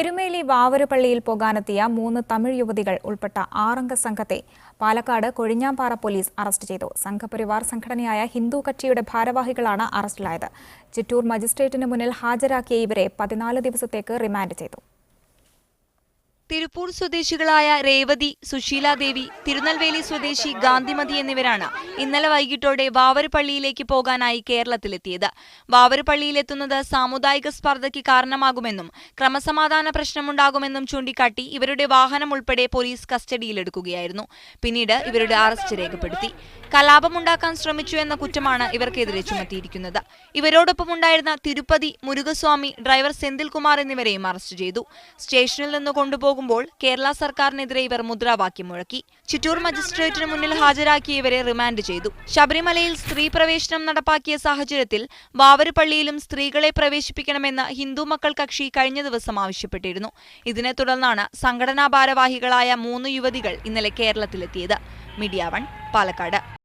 എരുമേലി വാവരുപള്ളിയിൽ പോകാനെത്തിയ 3 തമിഴ് യുവതികൾ ഉൾപ്പെട്ട 6-അംഗ സംഘത്തെ പാലക്കാട് കൊഴിഞ്ഞാമ്പാറ പോലീസ് അറസ്റ്റ് ചെയ്തു. സംഘപരിവാർ സംഘടനയായ ഹിന്ദു കക്ഷിയുടെ ഭാരവാഹികളാണ് അറസ്റ്റിലായത്. ചിറ്റൂർ മജിസ്ട്രേറ്റിന് മുന്നിൽ ഹാജരാക്കിയ ഇവരെ 14 ദിവസത്തേക്ക് റിമാൻഡ് ചെയ്തു. തിരുപ്പൂർ സ്വദേശികളായ രേവതി, സുശീലാദേവി, തിരുനെൽവേലി സ്വദേശി ഗാന്ധിമതി എന്നിവരാണ് ഇന്നലെ വൈകിട്ടോടെ വാവരുപള്ളിയിലേക്ക് പോകാനായി കേരളത്തിലെത്തിയത്. വാവരുപള്ളിയിലെത്തുന്നത് സാമുദായിക സ്പർദ്ധയ്ക്ക് കാരണമാകുമെന്നും ക്രമസമാധാന പ്രശ്നമുണ്ടാകുമെന്നും ചൂണ്ടിക്കാട്ടി ഇവരുടെ വാഹനം ഉൾപ്പെടെ പോലീസ് കസ്റ്റഡിയിലെടുക്കുകയായിരുന്നു. പിന്നീട് ഇവരുടെ അറസ്റ്റ് രേഖപ്പെടുത്തി. കലാപമുണ്ടാക്കാൻ ശ്രമിച്ചു എന്ന കുറ്റമാണ് ഇവർക്കെതിരെ ചുമത്തിയിരിക്കുന്നത്. ഇവരോടൊപ്പമുണ്ടായിരുന്ന തിരുപ്പതി, മുരുകസ്വാമി, ഡ്രൈവർ സെന്തിൽകുമാർ എന്നിവരെയും അറസ്റ്റ് ചെയ്തു. സ്റ്റേഷനിൽ നിന്ന് കൊണ്ടുപോകുമ്പോൾ കേരള സർക്കാരിനെതിരെ ഇവർ മുദ്രാവാക്യം മുഴക്കി. ചിറ്റൂർ മജിസ്ട്രേറ്റിന് മുന്നിൽ ഹാജരാക്കിയ ഇവരെ റിമാൻഡ് ചെയ്തു. ശബരിമലയിൽ സ്ത്രീ പ്രവേശനം നടപ്പാക്കിയ സാഹചര്യത്തിൽ വാവരുപള്ളിയിലും സ്ത്രീകളെ പ്രവേശിപ്പിക്കണമെന്ന് ഹിന്ദു മക്കൾ കക്ഷി കഴിഞ്ഞ ദിവസം ആവശ്യപ്പെട്ടിരുന്നു. ഇതിനെ തുടർന്നാണ് സംഘടനാ ഭാരവാഹികളായ 3 യുവതികൾ ഇന്നലെ കേരളത്തിലെത്തിയത്. മീഡിയ 1 പാലക്കാട്.